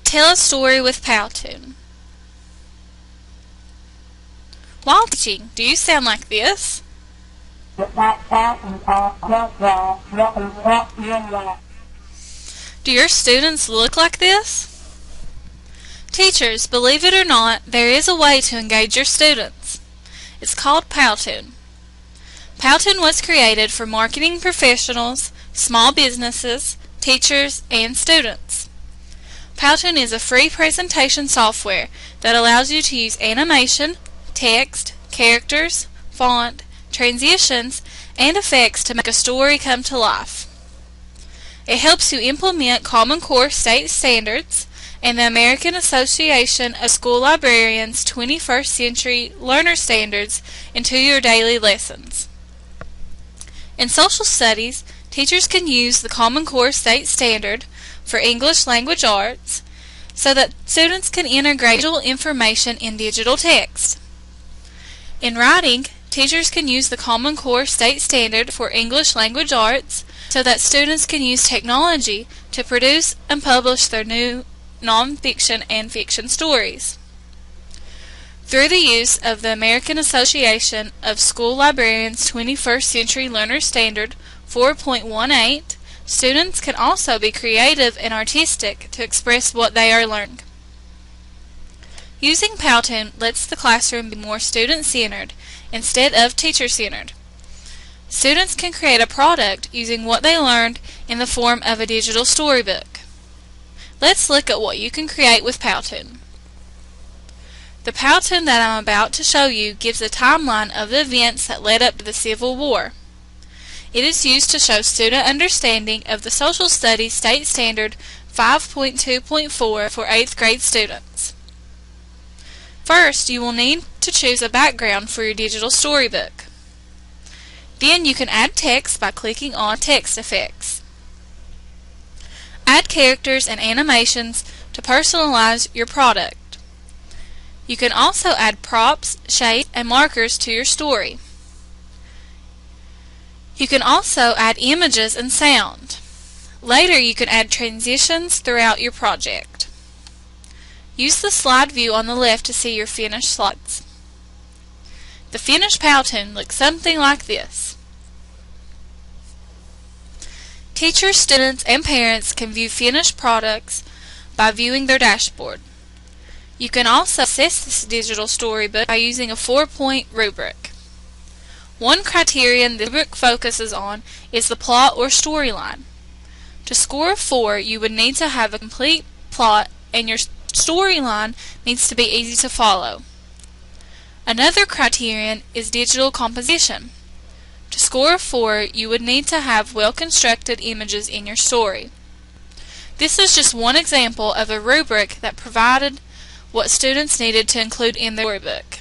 Tell a story with Powtoon. While teaching, do you sound like this? Do your students look like this? Teachers, believe it or not, there is a way to engage your students. It's called Powtoon. Powtoon was created for marketing professionals, small businesses, teachers, and students. Powtoon is a free presentation software that allows you to use animation, text, characters, font, transitions, and effects to make a story come to life. It helps you implement Common Core state standards and the American Association of School Librarians 21st Century Learner Standards into your daily lessons. In social studies, teachers can use the Common Core state standard for English language arts so that students can integrate visual information in digital text. In writing, teachers can use the Common Core state standard for English language arts so that students can use technology to produce and publish their new nonfiction and fiction stories. Through the use of the American Association of School Librarians 21st Century Learner Standard 4.18, students can also be creative and artistic to express what they are learning. Using Powtoon lets the classroom be more student-centered instead of teacher-centered. Students can create a product using what they learned in the form of a digital storybook. Let's look at what you can create with Powtoon. The Powtoon that I'm about to show you gives a timeline of the events that led up to the Civil War. It is used to show student understanding of the Social Studies State Standard 5.2.4 for 8th grade students. First, you will need to choose a background for your digital storybook. Then you can add text by clicking on Text Effects. Add characters and animations to personalize your product. You can also add props, shapes, and markers to your story. You can also add images and sound. Later you can add transitions throughout your project. Use the slide view on the left to see your finished slides. The finished Powtoon looks something like this. Teachers, students, and parents can view finished products by viewing their dashboard. You can also assess this digital storybook by using a 4-point rubric. One criterion the rubric focuses on is the plot or storyline. To score a 4, you would need to have a complete plot and your storyline needs to be easy to follow. Another criterion is digital composition. To score a 4, you would need to have well-constructed images in your story. This is just one example of a rubric that provided what students needed to include in their storybook.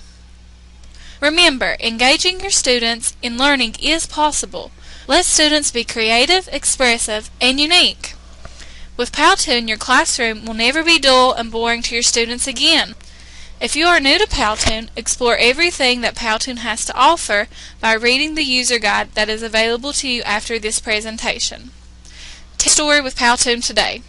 Remember, engaging your students in learning is possible. Let students be creative, expressive, and unique. With Powtoon, your classroom will never be dull and boring to your students again. If you are new to Powtoon, explore everything that Powtoon has to offer by reading the user guide that is available to you after this presentation. Tell a story with Powtoon today.